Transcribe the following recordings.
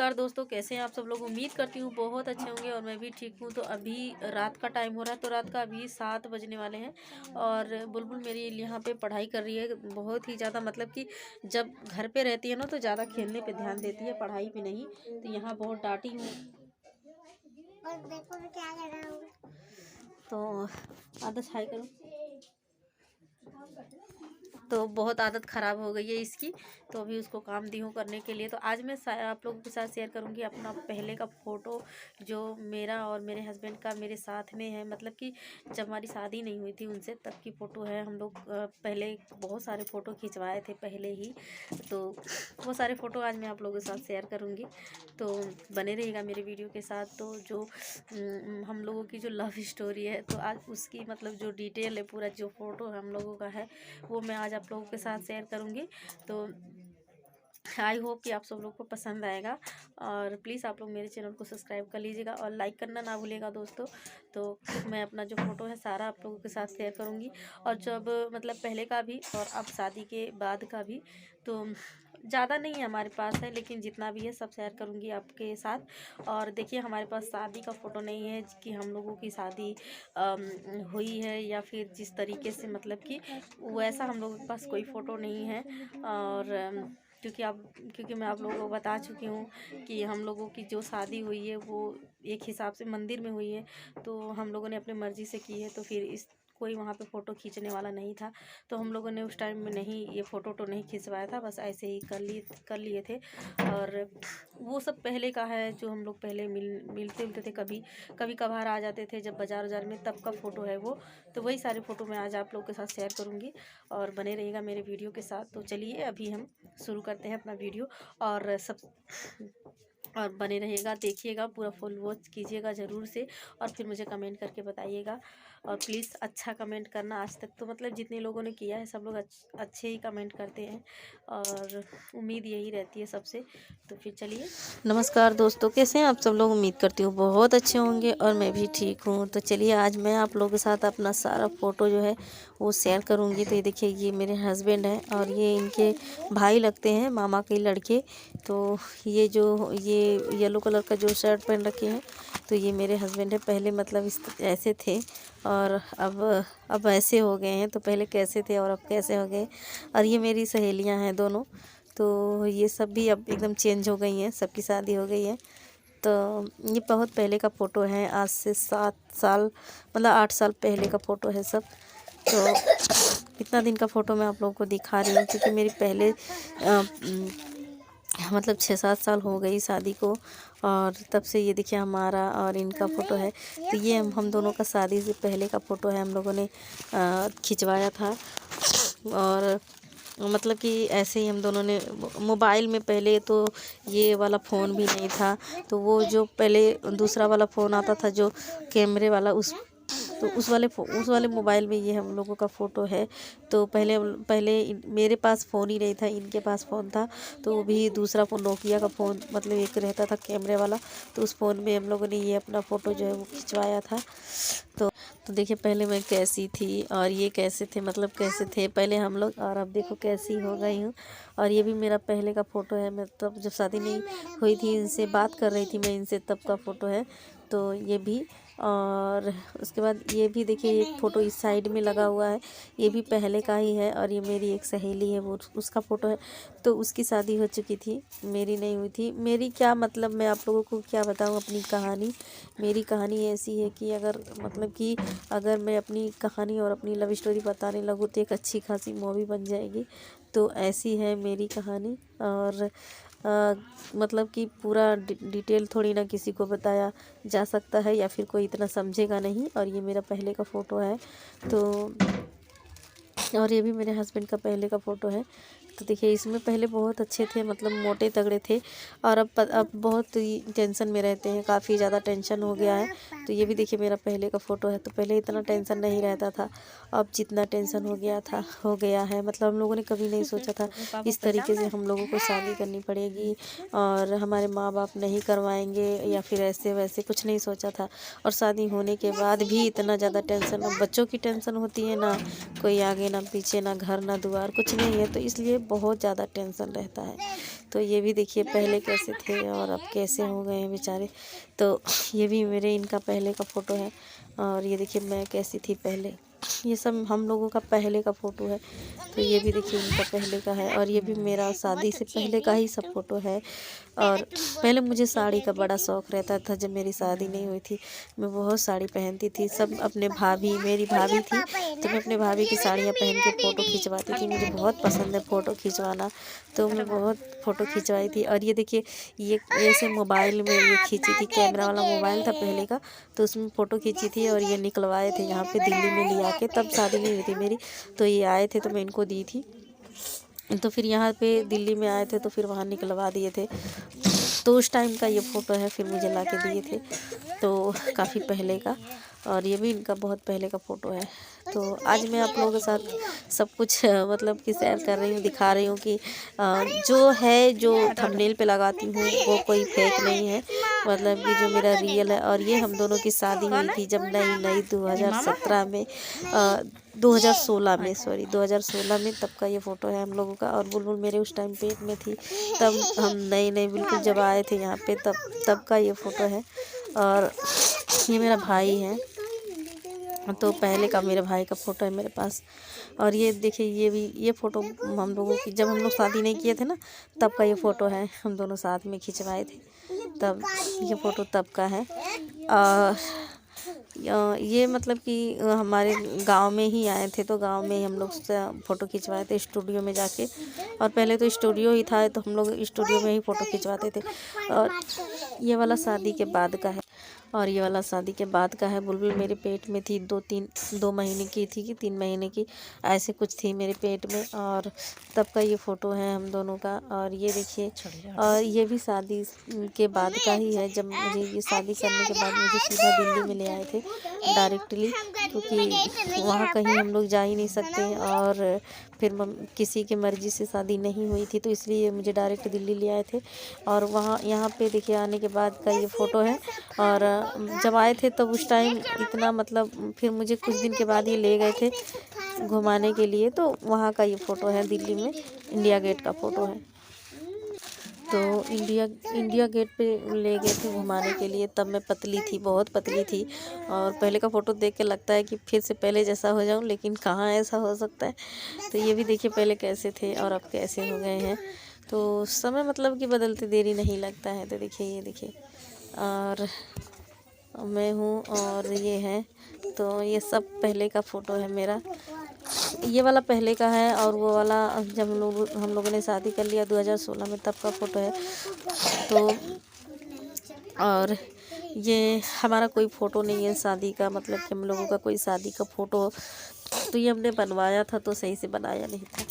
नमस्कार दोस्तों, कैसे हैं आप सब लोग। उम्मीद करती हूँ बहुत अच्छे होंगे और मैं भी ठीक हूँ। तो अभी रात का टाइम हो रहा है, तो रात का अभी 7 बजने वाले हैं और बुलबुल मेरी यहाँ पे पढ़ाई कर रही है बहुत ही ज़्यादा। मतलब कि जब घर पे रहती है ना तो ज़्यादा खेलने पे ध्यान देती है, पढ़ाई पे नहीं। तो यहाँ बहुत डांटी हूँ। और देखो मैं क्या कर रहा हूँ। तो आदत हाई करो। तो बहुत आदत ख़राब हो गई है इसकी, तो अभी उसको काम दी हूँ करने के लिए। तो आज मैं आप लोगों के साथ शेयर करूँगी अपना पहले का फ़ोटो, जो मेरा और मेरे हस्बैंड का मेरे साथ में है। मतलब कि जब हमारी शादी नहीं हुई थी उनसे, तब की फ़ोटो है। हम लोग पहले बहुत सारे फ़ोटो खिंचवाए थे पहले ही, तो वो सारे फ़ोटो आज मैं आप लोगों के साथ शेयर करूँगी। तो बने रहिएगा मेरे वीडियो के साथ। तो जो हम लोगों की जो लव स्टोरी है, तो आज उसकी मतलब जो डिटेल है, पूरा जो फ़ोटो हम लोगों का है, वो मैं आज आप लोगों के साथ शेयर करूँगी। तो आई होप कि आप सब लोग को पसंद आएगा और प्लीज़ आप लोग मेरे चैनल को सब्सक्राइब कर लीजिएगा और लाइक करना ना भूलिएगा दोस्तों। तो मैं अपना जो फ़ोटो है सारा आप लोगों के साथ शेयर करूँगी, और जब मतलब पहले का भी और अब शादी के बाद का भी। तो ज़्यादा नहीं है हमारे पास है, लेकिन जितना भी है सब शेयर करूँगी आपके साथ। और देखिए, हमारे पास शादी का फ़ोटो नहीं है कि हम लोगों की शादी हुई है या फिर जिस तरीके से, मतलब कि वैसा हम लोगों के पास कोई फ़ोटो नहीं है। और क्योंकि मैं आप लोगों को बता चुकी हूँ कि हम लोगों की जो शादी हुई है वो एक हिसाब से मंदिर में हुई है। तो हम लोगों ने अपनी मर्ज़ी से की है, तो फिर इस कोई वहाँ पे फ़ोटो खींचने वाला नहीं था। तो हम लोगों ने उस टाइम में नहीं, ये फ़ोटो तो नहीं खिंचवाया था, बस ऐसे ही कर लिए थे। और वो सब पहले का है, जो हम लोग पहले मिलते उलते थे, कभी कभी कभार आ जाते थे जब बाज़ार में, तब का फ़ोटो है वो। तो वही सारे फ़ोटो मैं आज आप लोग के साथ शेयर करूँगी और बने रहिएगा मेरे वीडियो के साथ। तो चलिए अभी हम शुरू करते हैं अपना वीडियो। और बने रहिएगा, देखिएगा, पूरा फुल वॉच कीजिएगा ज़रूर से, और फिर मुझे कमेंट करके बताइएगा। और प्लीज़ अच्छा कमेंट करना। आज तक तो मतलब जितने लोगों ने किया है सब लोग अच्छे ही कमेंट करते हैं, और उम्मीद यही रहती है सबसे। तो फिर चलिए, नमस्कार दोस्तों, कैसे हैं आप सब लोग। उम्मीद करती हूँ बहुत अच्छे होंगे और मैं भी ठीक हूँ। तो चलिए, आज मैं आप लोगों के साथ अपना सारा फ़ोटो जो है वो शेयर करूँगी। तो ये देखिए, ये मेरे हस्बैंड हैं और ये इनके भाई लगते हैं, मामा के लड़के। तो ये येलो कलर का जो शर्ट पहन रखे हैं, तो ये मेरे हस्बैंड है। पहले मतलब इस ऐसे थे और अब ऐसे हो गए हैं। तो पहले कैसे थे और अब कैसे हो गए। और ये मेरी सहेलियां हैं दोनों। तो ये सब भी अब एकदम चेंज हो गई हैं, सबकी शादी हो गई है। तो ये बहुत पहले का फ़ोटो है, आज से 7 साल मतलब 8 साल पहले का फ़ोटो है सब। तो इतना दिन का फ़ोटो मैं आप लोगों को दिखा रही हूँ, क्योंकि मेरी पहले मतलब 6-7 साल हो गई शादी को। और तब से ये देखिए हमारा और इनका फ़ोटो है। तो ये हम दोनों का शादी से पहले का फ़ोटो है, हम लोगों ने खिंचवाया था। और मतलब कि ऐसे ही हम दोनों ने मोबाइल में, पहले तो ये वाला फ़ोन भी नहीं था। तो वो जो पहले दूसरा वाला फ़ोन आता था जो कैमरे वाला, उस वाले मोबाइल में ये हम लोगों का फ़ोटो है। तो पहले मेरे पास फ़ोन ही नहीं था, इनके पास फ़ोन था। तो वो भी दूसरा फ़ोन, नोकिया का फ़ोन, मतलब एक रहता था कैमरे वाला। तो उस फ़ोन में हम लोगों ने ये अपना फ़ोटो जो है वो खिंचवाया था। तो देखिए, पहले मैं कैसी थी और ये कैसे थे, मतलब कैसे थे पहले हम लोग, और अब देखो कैसी हो गई हूँ। और ये भी मेरा पहले का फ़ोटो है, मैं तब जब शादी नहीं हुई थी, इनसे बात कर रही थी मैं इनसे, तब का फ़ोटो है। तो ये भी, और उसके बाद ये भी देखिए, एक फ़ोटो इस साइड में लगा हुआ है, ये भी पहले का ही है। और ये मेरी एक सहेली है, वो उसका फ़ोटो है। तो उसकी शादी हो चुकी थी, मेरी नहीं हुई थी। मेरी क्या मतलब, मैं आप लोगों को क्या बताऊँ अपनी कहानी। मेरी कहानी ऐसी है कि अगर मैं अपनी कहानी और अपनी लव स्टोरी बताने लगूँ तो एक अच्छी खासी मूवी बन जाएगी। तो ऐसी है मेरी कहानी। और मतलब कि पूरा डिटेल थोड़ी ना किसी को बताया जा सकता है, या फिर कोई इतना समझेगा नहीं। और ये मेरा पहले का फ़ोटो है। तो और ये भी मेरे हस्बैंड का पहले का फ़ोटो है। तो देखिए, इसमें पहले बहुत अच्छे थे, मतलब मोटे तगड़े थे। और अब बहुत ही टेंशन में रहते हैं, काफ़ी ज़्यादा टेंशन हो गया है। तो ये भी देखिए मेरा पहले का फ़ोटो है। तो पहले इतना टेंशन नहीं रहता था, अब जितना टेंशन हो गया है। मतलब हम लोगों ने कभी नहीं सोचा था इस तरीके से हम लोगों को शादी करनी पड़ेगी और हमारे माँ बाप नहीं करवाएंगे, या फिर ऐसे वैसे कुछ नहीं सोचा था। और शादी होने के बाद भी इतना ज़्यादा टेंशन, बच्चों की टेंशन होती है ना, कोई आगे ना पीछे, ना घर ना द्वार, कुछ नहीं है। तो इसलिए बहुत ज़्यादा टेंशन रहता है। तो ये भी देखिए पहले कैसे थे और अब कैसे हो गए हैं बेचारे। तो ये भी मेरे इनका पहले का फ़ोटो है और ये देखिए मैं कैसी थी पहले। ये सब हम लोगों का पहले का फ़ोटो है। तो ये भी देखिए इनका पहले का है और ये भी मेरा शादी से पहले का ही सब फ़ोटो है। और पहले मुझे साड़ी का बड़ा शौक़ रहता था। जब मेरी शादी नहीं हुई थी मैं बहुत साड़ी पहनती थी। सब अपने भाभी, मेरी भाभी थी तो मैं अपने भाभी की साड़ियाँ पहन के फ़ोटो खिंचवाती थी। मुझे बहुत पसंद है फ़ोटो खिंचवाना, तो मैं बहुत फ़ोटो खिंचवाई थी। और ये देखिए ये ऐसे मोबाइल में ये खींची थी, कैमरा वाला मोबाइल था पहले का, तो उसमें फ़ोटो खींची थी और ये निकलवाए थे यहाँ पे दिल्ली में ले आके। तब शादी नहीं हुई थी मेरी, तो ये आए थे तो मैं इनको दी थी। तो फिर यहाँ पे दिल्ली में आए थे तो फिर वहाँ निकलवा दिए थे। तो उस टाइम का ये फ़ोटो है, फिर मुझे ला के दिए थे, तो काफ़ी पहले का। और ये भी इनका बहुत पहले का फ़ोटो है। तो आज मैं आप लोगों के साथ सब कुछ मतलब कि शेयर कर रही हूँ, दिखा रही हूँ कि जो है, जो थंबनेल पे लगाती हूँ वो कोई फेक नहीं है, मतलब कि जो मेरा रियल है। और ये हम दोनों की शादी हुई थी जब नई 2017 में 2016 में, सॉरी 2016 में, तब का ये फ़ोटो है हम लोगों का। और बुलबुल मेरे उस टाइम पेट में थी, तब हम नए बिल्कुल जब आए थे यहाँ पे, तब का ये फ़ोटो है। और ये मेरा भाई है, तो पहले का मेरे भाई का फ़ोटो है मेरे पास। और ये देखिए ये फ़ोटो हम लोगों की जब हम लोग शादी नहीं किए थे ना, तब का ये फ़ोटो है, हम दोनों साथ में खिंचवाए थे, तब ये फ़ोटो तब का है। और ये मतलब कि हमारे गांव में ही आए थे, तो गांव में ही हम लोग से फ़ोटो खिंचवाए थे स्टूडियो में जाके। और पहले तो स्टूडियो ही था, तो हम लोग स्टूडियो में ही फ़ोटो खिंचवाते थे। और ये वाला शादी के बाद का है, और ये वाला शादी के बाद का है। बुलबुल मेरे पेट में थी 2 महीने की थी कि 3 महीने की, ऐसे कुछ थी मेरे पेट में। और तब का ये फ़ोटो है हम दोनों का। और ये देखिए, और ये भी शादी के बाद का ही है। जब मुझे ये शादी करने के बाद मुझे सीधा दिल्ली में ले आए थे डायरेक्टली, क्योंकि वहाँ कहीं हम लोग जा ही नहीं सकते। और फिर किसी की मर्ज़ी से शादी नहीं हुई थी, तो इसलिए मुझे डायरेक्ट दिल्ली ले आए थे। और वहाँ यहाँ पे देखिए आने के बाद का ये फ़ोटो है। और जब आए थे तब उस टाइम इतना, मतलब फिर मुझे कुछ दिन के बाद ये ले गए थे घुमाने के लिए, तो वहाँ का ये फ़ोटो है, दिल्ली में इंडिया गेट का फ़ोटो है। तो इंडिया गेट पे ले गए थे घुमाने के लिए, तब मैं पतली थी, बहुत पतली थी। और पहले का फ़ोटो देख के लगता है कि फिर से पहले जैसा हो जाऊं, लेकिन कहाँ ऐसा हो सकता है। तो ये भी देखिए पहले कैसे थे और अब कैसे हो गए हैं। तो समय मतलब कि बदलते देरी नहीं लगता है। तो देखिए ये देखिए, और मैं हूँ और ये है, तो ये सब पहले का फ़ोटो है मेरा। ये वाला पहले का है, और वो वाला जब हम लोगों ने शादी कर लिया 2016 में, तब का फ़ोटो है। तो और ये हमारा कोई फ़ोटो नहीं है शादी का, मतलब कि हम लोगों का कोई शादी का फ़ोटो, तो ये हमने बनवाया था, तो सही से बनाया नहीं था,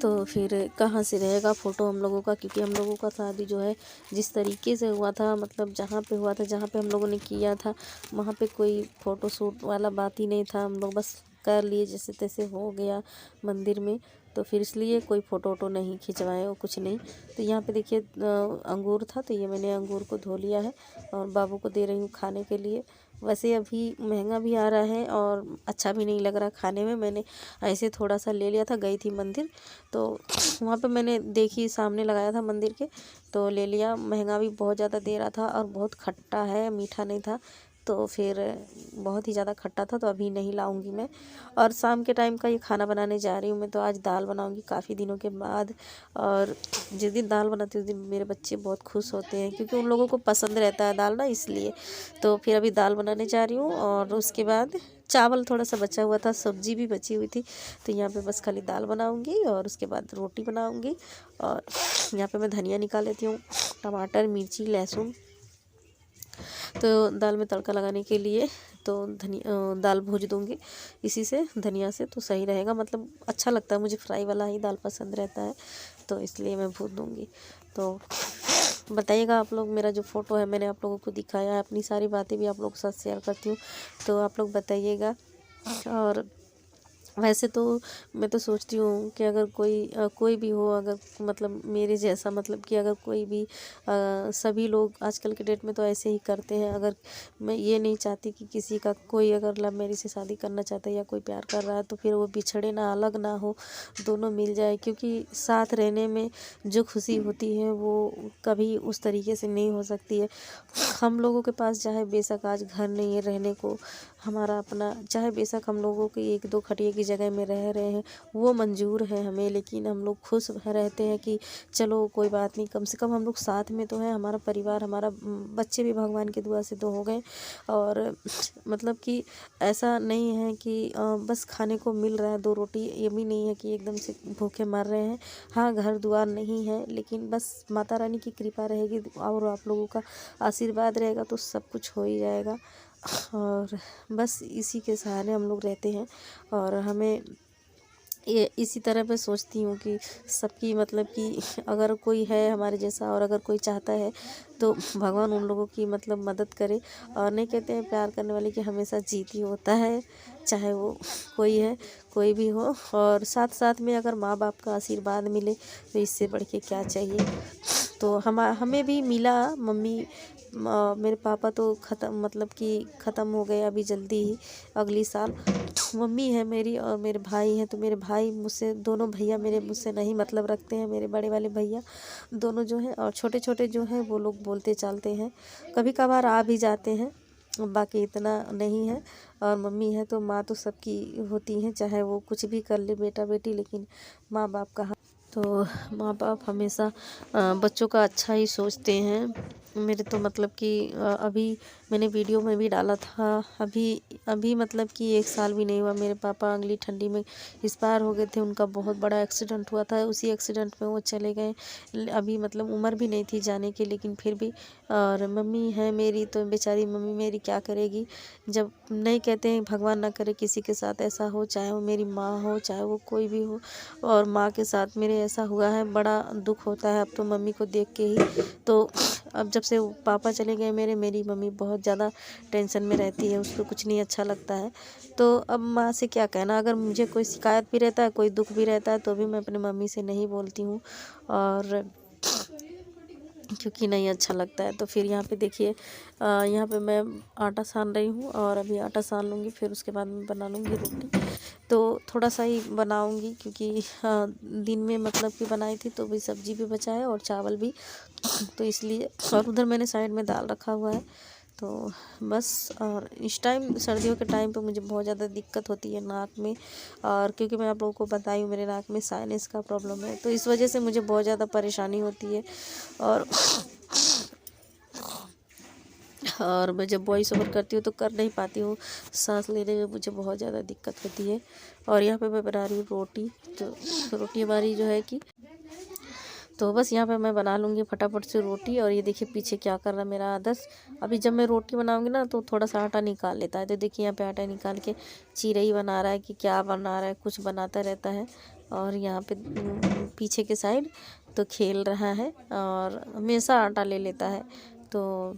तो फिर कहाँ से रहेगा फ़ोटो हम लोगों का। क्योंकि हम लोगों का शादी जो है जिस तरीके से हुआ था, मतलब जहाँ पे हुआ था, जहाँ पे हम लोगों ने किया था, वहाँ पे कोई फ़ोटो शूट वाला बात ही नहीं था। हम लोग बस कर लिए, जैसे तैसे हो गया मंदिर में, तो फिर इसलिए कोई फ़ोटो वोटो नहीं खिंचवाए और कुछ नहीं। तो यहाँ पे देखिए अंगूर था, तो ये मैंने अंगूर को धो लिया है और बाबू को दे रही हूँ खाने के लिए। वैसे अभी महंगा भी आ रहा है और अच्छा भी नहीं लग रहा खाने में। मैंने ऐसे थोड़ा सा ले लिया था, गई थी मंदिर, तो वहाँ पे मैंने देखी, सामने लगाया था मंदिर के, तो ले लिया। महंगा भी बहुत ज़्यादा दे रहा था और बहुत खट्टा है, मीठा नहीं था, तो फिर बहुत ही ज़्यादा खट्टा था, तो अभी नहीं लाऊंगी मैं। और शाम के टाइम का ये खाना बनाने जा रही हूँ मैं, तो आज दाल बनाऊंगी काफ़ी दिनों के बाद। और जिस दिन दाल बनाती हूँ उस दिन मेरे बच्चे बहुत खुश होते हैं, क्योंकि उन लोगों को पसंद रहता है दाल ना, इसलिए। तो फिर अभी दाल बनाने जा रही हूँ, और उसके बाद चावल थोड़ा सा बचा हुआ था, सब्जी भी बची हुई थी, तो यहाँ पे बस खाली दाल बनाऊंगी और उसके बाद रोटी बनाऊंगी। और यहाँ पे मैं धनिया निकाल लेती हूँ, टमाटर, मिर्ची, लहसुन, तो दाल में तड़का लगाने के लिए। तो दाल भूज दूँगी इसी से, धनिया से, तो सही रहेगा, मतलब अच्छा लगता है मुझे, फ्राई वाला ही दाल पसंद रहता है, तो इसलिए मैं भूज दूँगी। तो बताइएगा आप लोग, मेरा जो फ़ोटो है मैंने आप लोगों को दिखाया है, अपनी सारी बातें भी आप लोगों के साथ शेयर करती हूँ, तो आप लोग बताइएगा। और वैसे तो मैं तो सोचती हूँ कि अगर कोई भी हो, अगर मतलब मेरे जैसा, मतलब कि अगर कोई भी सभी लोग आजकल के डेट में तो ऐसे ही करते हैं। अगर मैं ये नहीं चाहती कि किसी का कोई अगर लव मैरिज से शादी करना चाहता है या कोई प्यार कर रहा है तो फिर वो बिछड़े ना, अलग ना हो, दोनों मिल जाए। क्योंकि साथ रहने में जो खुशी होती है वो कभी उस तरीके से नहीं हो सकती है। हम लोगों के पास चाहे बेशक आज घर नहीं है रहने को, हमारा अपना, चाहे बेशक हम लोगों के एक दो खटिए की जगह में रह रहे हैं वो मंजूर है हमें, लेकिन हम लोग खुश रहते हैं कि चलो कोई बात नहीं, कम से कम हम लोग साथ में तो हैं। हमारा परिवार, हमारा बच्चे भी भगवान की दुआ से तो हो गए। और मतलब कि ऐसा नहीं है कि बस खाने को मिल रहा है दो रोटी, ये भी नहीं है कि एकदम से भूखे मर रहे हैं। हाँ, घर दुआर नहीं है, लेकिन बस माता रानी की कृपा रहेगी और आप लोगों का आशीर्वाद रहेगा तो सब कुछ हो ही जाएगा। और बस इसी के सहारे हम लोग रहते हैं। और हमें ये इसी तरह मैं सोचती हूँ कि सबकी, मतलब कि अगर कोई है हमारे जैसा और अगर कोई चाहता है तो भगवान उन लोगों की मतलब मदद करे। और नहीं कहते हैं प्यार करने वाले कि हमेशा जीत ही होता है, चाहे वो कोई है, कोई भी हो। और साथ साथ में अगर माँ बाप का आशीर्वाद मिले तो इससे बढ़ के क्या चाहिए। तो हमें भी मिला। मेरे पापा तो ख़त्म हो गए अभी जल्दी ही, अगली साल। मम्मी है मेरी और मेरे भाई हैं, तो मेरे भाई मुझसे, दोनों भैया मेरे मुझसे नहीं मतलब रखते हैं, मेरे बड़े वाले भैया दोनों जो हैं, और छोटे छोटे जो हैं वो लोग बोलते चालते हैं, कभी कभार आ भी जाते हैं, बाकी इतना नहीं है। और मम्मी है तो माँ तो सबकी होती हैं, चाहे वो कुछ भी कर ले बेटा बेटी, लेकिन माँ बाप का तो माँ बाप हमेशा बच्चों का अच्छा ही सोचते हैं। मेरे तो मतलब कि अभी मैंने वीडियो में भी डाला था, अभी अभी मतलब कि 1 साल भी नहीं हुआ, मेरे पापा अगली ठंडी में एक्सपायर हो गए थे। उनका बहुत बड़ा एक्सीडेंट हुआ था, उसी एक्सीडेंट में वो चले गए। अभी मतलब उम्र भी नहीं थी जाने की, लेकिन फिर भी। और मम्मी है मेरी तो बेचारी मम्मी मेरी क्या करेगी, जब नहीं कहते हैं भगवान ना करे किसी के साथ ऐसा हो, चाहे वो मेरी माँ हो चाहे वो कोई भी हो। और माँ के साथ मेरे ऐसा हुआ है, बड़ा दुख होता है अब तो मम्मी को देख के ही। तो अब जब से पापा चले गए मेरी मम्मी बहुत ज़्यादा टेंशन में रहती है, उसको कुछ नहीं अच्छा लगता है। तो अब माँ से क्या कहना, अगर मुझे कोई शिकायत भी रहता है, कोई दुख भी रहता है, तो भी मैं अपनी मम्मी से नहीं बोलती हूँ। और क्योंकि नहीं अच्छा लगता है। तो फिर यहाँ पे देखिए, यहाँ पे मैं आटा सान रही हूँ, और अभी आटा सान लूँगी, फिर उसके बाद मैं बना लूँगी रोटी। तो थोड़ा सा ही बनाऊँगी क्योंकि दिन में मतलब कि बनाई थी तो भी सब्जी भी बचा है और चावल भी, तो इसलिए। और उधर मैंने साइड में दाल रखा हुआ है। तो बस। और इस टाइम सर्दियों के टाइम पे मुझे बहुत ज़्यादा दिक्कत होती है नाक में, और क्योंकि मैं आप लोगों को बताई हूँ मेरे नाक में साइनस का प्रॉब्लम है, तो इस वजह से मुझे बहुत ज़्यादा परेशानी होती है। और मैं जब वॉइस ओवर करती हूँ तो कर नहीं पाती हूँ, सांस लेने में मुझे बहुत ज़्यादा दिक्कत होती है। और यहाँ पे मैं बना रही हूँ रोटी। तो रोटी हमारी जो है कि, तो बस यहाँ पे मैं बना लूँगी फटाफट से रोटी। और ये देखिए पीछे क्या कर रहा है मेरा आदर्श, अभी जब मैं रोटी बनाऊँगी ना तो थोड़ा सा आटा निकाल लेता है। तो देखिए यहाँ पे आटा निकाल के चिरई बना रहा है कि क्या बना रहा है, कुछ बनाता रहता है। और यहाँ पे पीछे के साइड तो खेल रहा है, और हमेशा आटा ले लेता है। तो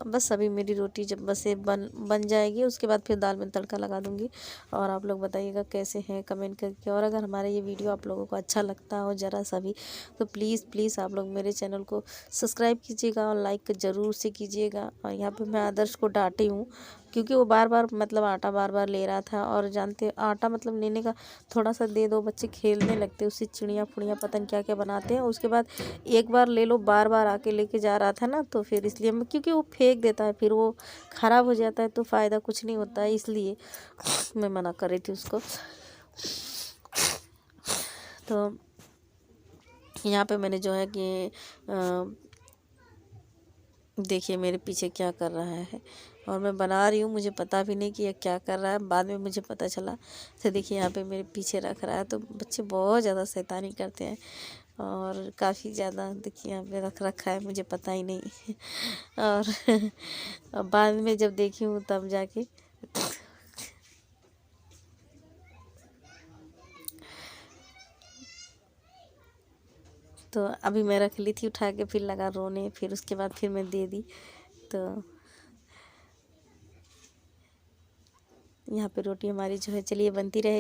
बस अभी मेरी रोटी जब बस ये बन जाएगी, उसके बाद फिर दाल में तड़का लगा दूँगी। और आप लोग बताइएगा कैसे हैं कमेंट करके। और अगर हमारा ये वीडियो आप लोगों को अच्छा लगता हो ज़रा सा भी, तो प्लीज़ आप लोग मेरे चैनल को सब्सक्राइब कीजिएगा और लाइक ज़रूर से कीजिएगा। और यहाँ पे मैं आदर्श को डांटी हूँ क्योंकि वो बार बार मतलब आटा बार बार ले रहा था। और जानते आटा मतलब लेने का थोड़ा सा दे दो, बच्चे खेलने लगते, उससे चिड़िया फुड़िया पता नहीं क्या क्या बनाते हैं। उसके बाद एक बार ले लो, बार बार आके लेके जा रहा था ना, तो फिर इसलिए मैं, क्योंकि वो फेंक देता है फिर वो ख़राब हो जाता है तो फ़ायदा कुछ नहीं होता है, इसलिए मैं मना कर रही थी उसको। तो यहाँ पे मैंने जो है कि देखिए मेरे पीछे क्या कर रहा है, और मैं बना रही हूँ, मुझे पता भी नहीं कि ये क्या कर रहा है, बाद में मुझे पता चला। तो देखिए यहाँ पे मेरे पीछे रख रहा है। तो बच्चे बहुत ज़्यादा शैतानी करते हैं, और काफ़ी ज़्यादा देखिए यहाँ पे रख रखा है, मुझे पता ही नहीं। और बाद में जब देखी हूँ तब जाके तो अभी मैं रख ली थी उठा के, फिर लगा रोने, फिर उसके बाद फिर मैं दे दी। तो यहाँ पे रोटी हमारी जो है चलिए बनती रहे।